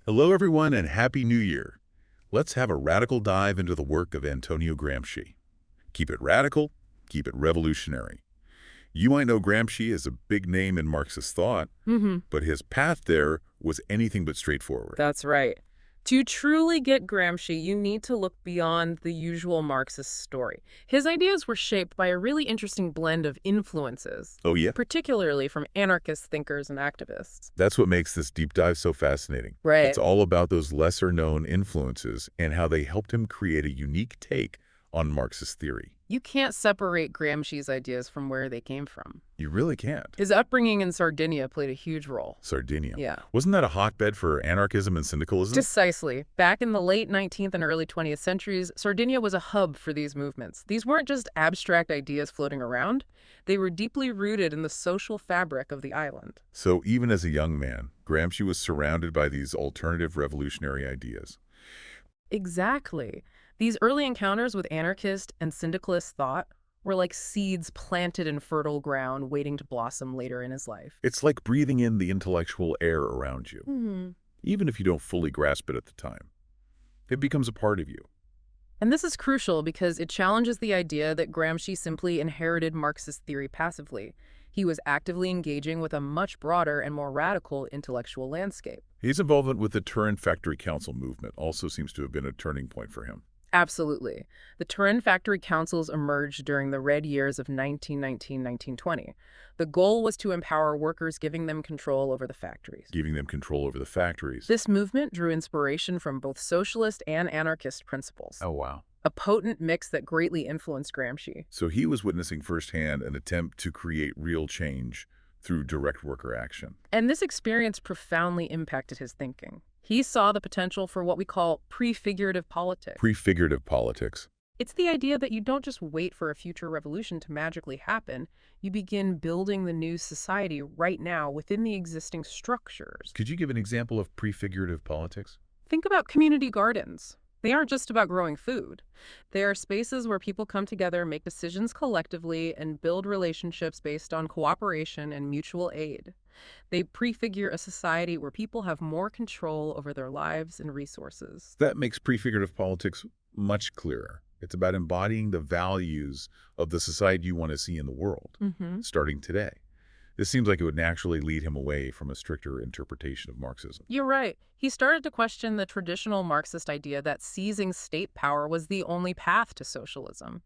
Hello, everyone, and Happy New Year. Let's have a radical dive into the work of Antonio Gramsci. Keep it radical, keep it revolutionary. You might know Gramsci as a big name in Marxist thought, but his path there was anything but straightforward. That's right. To truly get Gramsci, you need to look beyond the usual Marxist story. His ideas were shaped by a really interesting blend of influences, Oh, yeah? particularly from anarchist thinkers and activists. That's what makes this deep dive so fascinating. Right. It's all about those lesser-known influences and how they helped him create a unique take on Marxist theory. You can't separate Gramsci's ideas from where they came from. You really can't. His upbringing in Sardinia played a huge role. Sardinia. Yeah. Wasn't that a hotbed for anarchism and syndicalism? Precisely. Back in the late 19th and early 20th centuries, Sardinia was a hub for these movements. These weren't just abstract ideas floating around. They were deeply rooted in the social fabric of the island. So even as a young man, Gramsci was surrounded by these alternative revolutionary ideas. Exactly. These early encounters with anarchist and syndicalist thought were like seeds planted in fertile ground waiting to blossom later in his life. It's like breathing in the intellectual air around you, even if you don't fully grasp it at the time. It becomes a part of you. And this is crucial because it challenges the idea that Gramsci simply inherited Marxist theory passively. He was actively engaging with a much broader and more radical intellectual landscape. His involvement with the Turin Factory Council movement also seems to have been a turning point for him. Absolutely. The Turin Factory Councils emerged during the red years of 1919-1920. The goal was to empower workers, giving them control over the factories. Giving them control over the factories. This movement drew inspiration from both socialist and anarchist principles. Oh, wow. A potent mix that greatly influenced Gramsci. So he was witnessing firsthand an attempt to create real change through direct worker action. And this experience profoundly impacted his thinking. He saw the potential for what we call prefigurative politics. Prefigurative politics. It's the idea that you don't just wait for a future revolution to magically happen. You begin building the new society right now within the existing structures. Could you give an example of prefigurative politics? Think about community gardens. They aren't just about growing food. They are spaces where people come together, make decisions collectively, and build relationships based on cooperation and mutual aid. They prefigure a society where people have more control over their lives and resources. That makes prefigurative politics much clearer. It's about embodying the values of the society you want to see in the world, starting today. This seems like it would naturally lead him away from a stricter interpretation of Marxism. You're right. He started to question the traditional Marxist idea that seizing state power was the only path to socialism.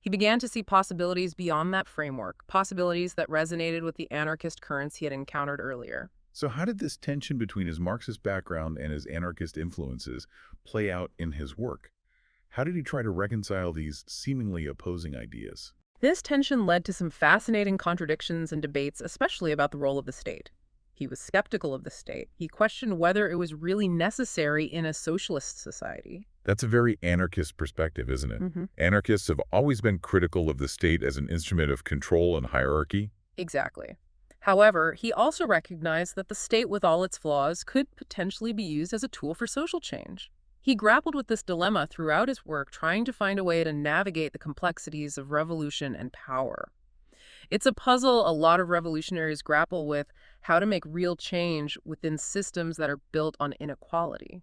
He began to see possibilities beyond that framework, possibilities that resonated with the anarchist currents he had encountered earlier. So how did this tension between his Marxist background and his anarchist influences play out in his work? How did he try to reconcile these seemingly opposing ideas? This tension led to some fascinating contradictions and debates, especially about the role of the state. He was skeptical of the state. He questioned whether it was really necessary in a socialist society. That's a very anarchist perspective, isn't it? Anarchists have always been critical of the state as an instrument of control and hierarchy. Exactly. However, he also recognized that the state, with all its flaws, could potentially be used as a tool for social change. He grappled with this dilemma throughout his work, trying to find a way to navigate the complexities of revolution and power. It's a puzzle a lot of revolutionaries grapple with, how to make real change within systems that are built on inequality.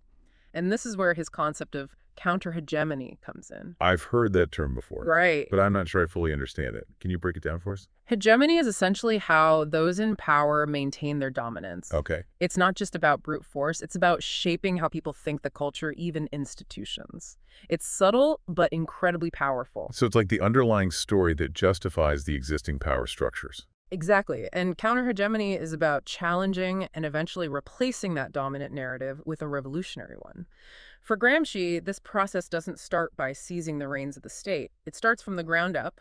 And this is where his concept of counter-hegemony comes in. I've heard that term before. Right. But I'm not sure I fully understand it. Can you break it down for us? Hegemony is essentially how those in power maintain their dominance. Okay. It's not just about brute force. It's about shaping how people think the culture, even institutions. It's subtle, but incredibly powerful. So it's like the underlying story that justifies the existing power structures. Exactly. And counter-hegemony is about challenging and eventually replacing that dominant narrative with a revolutionary one. For Gramsci, this process doesn't start by seizing the reins of the state. It starts from the ground up,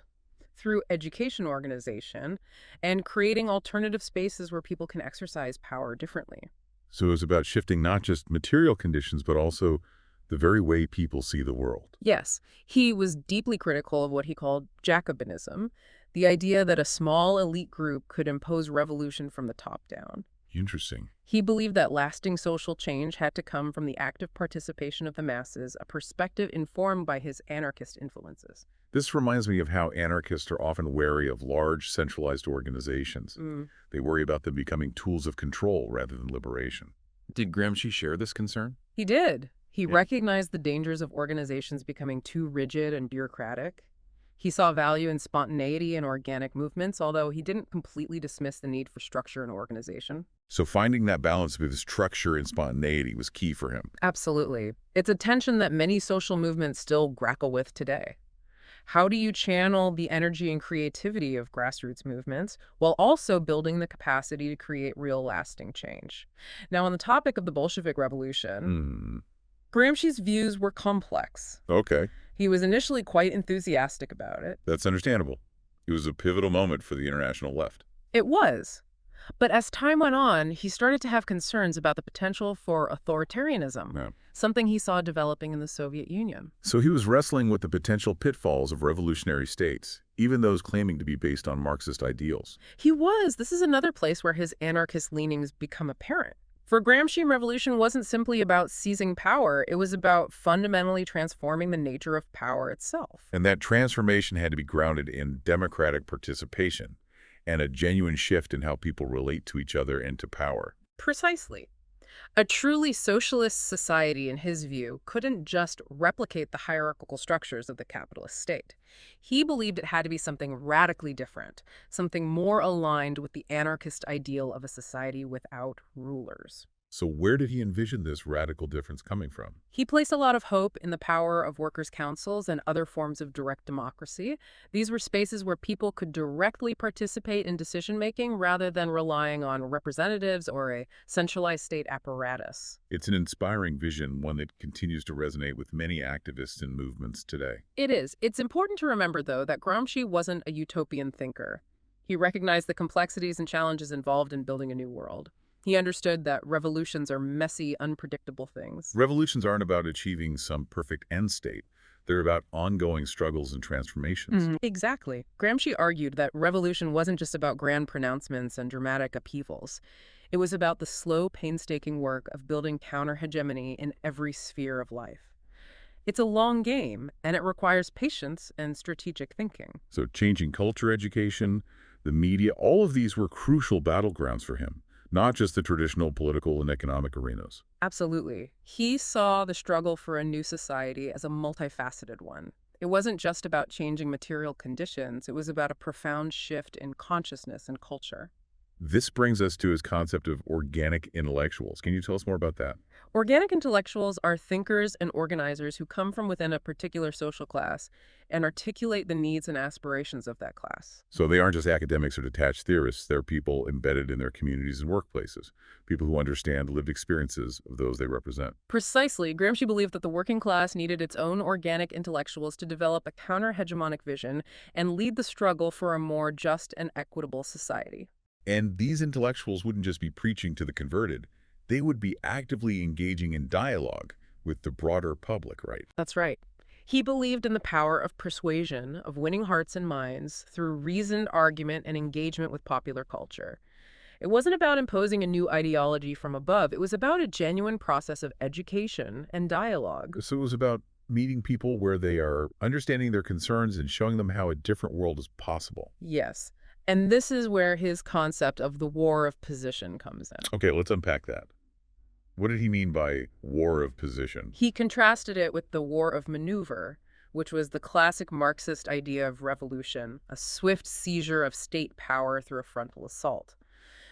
through education organization, and creating alternative spaces where people can exercise power differently. So it was about shifting not just material conditions, but also the very way people see the world. Yes, he was deeply critical of what he called Jacobinism, the idea that a small elite group could impose revolution from the top down. Interesting. He believed that lasting social change had to come from the active participation of the masses, a perspective informed by his anarchist influences. This reminds me of how anarchists are often wary of large, centralized organizations. They worry about them becoming tools of control rather than liberation. Did Gramsci share this concern? He did. He Yeah. recognized the dangers of organizations becoming too rigid and bureaucratic. He saw value in spontaneity and organic movements, although he didn't completely dismiss the need for structure and organization. So finding that balance between structure and spontaneity was key for him. Absolutely. It's a tension that many social movements still grapple with today. How do you channel the energy and creativity of grassroots movements while also building the capacity to create real lasting change? Now, on the topic of the Bolshevik Revolution, Hmm. Gramsci's views were complex. Okay. He was initially quite enthusiastic about it. That's understandable. It was a pivotal moment for the international left. It was. But as time went on, he started to have concerns about the potential for authoritarianism, Yeah. something he saw developing in the Soviet Union. So he was wrestling with the potential pitfalls of revolutionary states, even those claiming to be based on Marxist ideals. He was. This is another place where his anarchist leanings become apparent. For Gramsci, revolution wasn't simply about seizing power. It was about fundamentally transforming the nature of power itself. And that transformation had to be grounded in democratic participation and a genuine shift in how people relate to each other and to power. Precisely. A truly socialist society, in his view, couldn't just replicate the hierarchical structures of the capitalist state. He believed it had to be something radically different, something more aligned with the anarchist ideal of a society without rulers. So where did he envision this radical difference coming from? He placed a lot of hope in the power of workers' councils and other forms of direct democracy. These were spaces where people could directly participate in decision-making rather than relying on representatives or a centralized state apparatus. It's an inspiring vision, one that continues to resonate with many activists and movements today. It is. It's important to remember, though, that Gramsci wasn't a utopian thinker. He recognized the complexities and challenges involved in building a new world. He understood that revolutions are messy, unpredictable things. Revolutions aren't about achieving some perfect end state. They're about ongoing struggles and transformations. Exactly. Gramsci argued that revolution wasn't just about grand pronouncements and dramatic upheavals. It was about the slow, painstaking work of building counter-hegemony in every sphere of life. It's a long game, and it requires patience and strategic thinking. So changing culture, education, the media, all of these were crucial battlegrounds for him, not just the traditional political and economic arenas. Absolutely. He saw the struggle for a new society as a multifaceted one. It wasn't just about changing material conditions. It was about a profound shift in consciousness and culture. This brings us to his concept of organic intellectuals. Can you tell us more about that? Organic intellectuals are thinkers and organizers who come from within a particular social class and articulate the needs and aspirations of that class. So they aren't just academics or detached theorists. They're people embedded in their communities and workplaces, people who understand lived experiences of those they represent. Precisely, Gramsci believed that the working class needed its own organic intellectuals to develop a counter-hegemonic vision and lead the struggle for a more just and equitable society. And these intellectuals wouldn't just be preaching to the converted. They would be actively engaging in dialogue with the broader public, right? That's right. He believed in the power of persuasion, of winning hearts and minds through reasoned argument and engagement with popular culture. It wasn't about imposing a new ideology from above. It was about a genuine process of education and dialogue. So it was about meeting people where they are, understanding their concerns and showing them how a different world is possible. Yes. And this is where his concept of the war of position comes in. Okay, let's unpack that. What did he mean by war of position? He contrasted it with the war of maneuver, which was the classic Marxist idea of revolution, a swift seizure of state power through a frontal assault.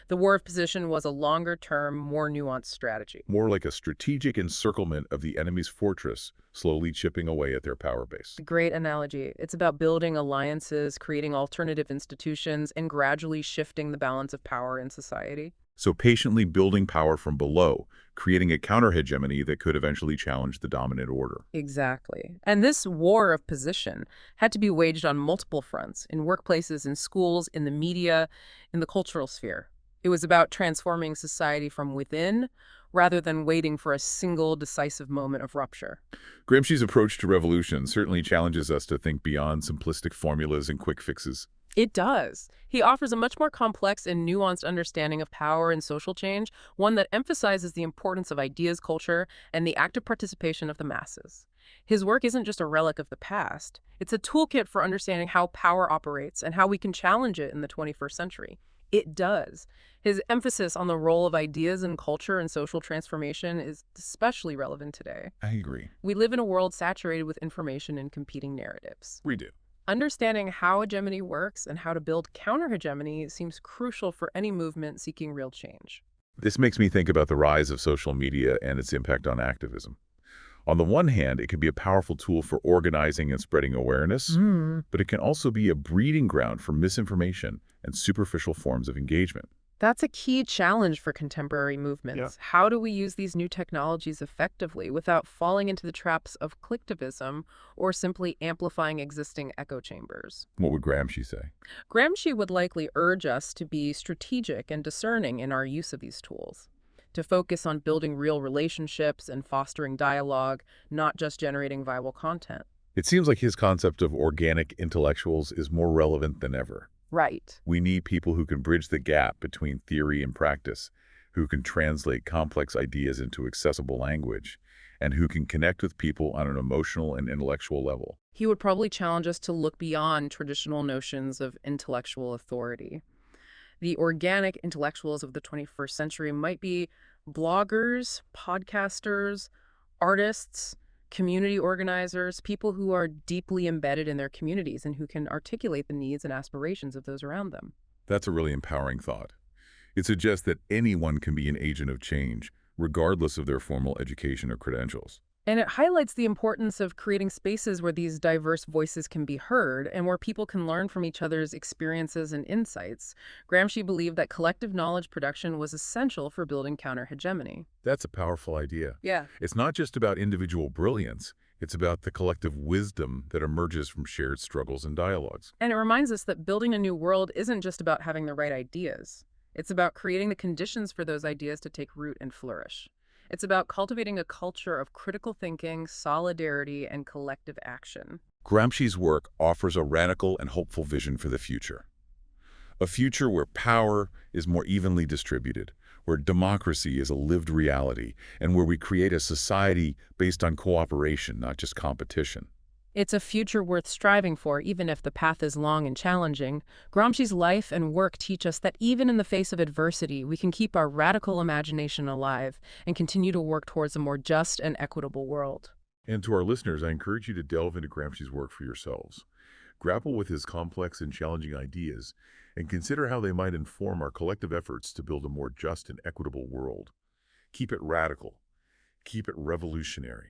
The war of position was a longer-term, more nuanced strategy. More like a strategic encirclement of the enemy's fortress, slowly chipping away at their power base. Great analogy. It's about building alliances, creating alternative institutions, and gradually shifting the balance of power in society. So patiently building power from below, creating a counter-hegemony that could eventually challenge the dominant order. Exactly. And this war of position had to be waged on multiple fronts, in workplaces, in schools, in the media, in the cultural sphere. It was about transforming society from within, rather than waiting for a single decisive moment of rupture. Gramsci's approach to revolution certainly challenges us to think beyond simplistic formulas and quick fixes. It does. He offers a much more complex and nuanced understanding of power and social change, one that emphasizes the importance of ideas, culture, and the active participation of the masses. His work isn't just a relic of the past. It's a toolkit for understanding how power operates and how we can challenge it in the 21st century. It does. His emphasis on the role of ideas in culture and social transformation is especially relevant today. I agree. We live in a world saturated with information and competing narratives. We do. Understanding how hegemony works and how to build counter-hegemony seems crucial for any movement seeking real change. This makes me think about the rise of social media and its impact on activism. On the one hand, it can be a powerful tool for organizing and spreading awareness, but it can also be a breeding ground for misinformation and superficial forms of engagement. That's a key challenge for contemporary movements. Yeah. How do we use these new technologies effectively without falling into the traps of clicktivism or simply amplifying existing echo chambers? What would Gramsci say? Gramsci would likely urge us to be strategic and discerning in our use of these tools, to focus on building real relationships and fostering dialogue, not just generating viral content. It seems like his concept of organic intellectuals is more relevant than ever. Right. We need people who can bridge the gap between theory and practice, who can translate complex ideas into accessible language, and who can connect with people on an emotional and intellectual level. He would probably challenge us to look beyond traditional notions of intellectual authority. The organic intellectuals of the 21st century might be bloggers, podcasters, artists, community organizers, people who are deeply embedded in their communities and who can articulate the needs and aspirations of those around them. That's a really empowering thought. It suggests that anyone can be an agent of change, regardless of their formal education or credentials. And it highlights the importance of creating spaces where these diverse voices can be heard and where people can learn from each other's experiences and insights. Gramsci believed that collective knowledge production was essential for building counter-hegemony. That's a powerful idea. Yeah. It's not just about individual brilliance. It's about the collective wisdom that emerges from shared struggles and dialogues. And it reminds us that building a new world isn't just about having the right ideas. It's about creating the conditions for those ideas to take root and flourish. It's about cultivating a culture of critical thinking, solidarity, and collective action. Gramsci's work offers a radical and hopeful vision for the future. A future where power is more evenly distributed, where democracy is a lived reality, and where we create a society based on cooperation, not just competition. It's a future worth striving for, even if the path is long and challenging. Gramsci's life and work teach us that even in the face of adversity, we can keep our radical imagination alive and continue to work towards a more just and equitable world. And to our listeners, I encourage you to delve into Gramsci's work for yourselves. Grapple with his complex and challenging ideas, and consider how they might inform our collective efforts to build a more just and equitable world. Keep it radical. Keep it revolutionary.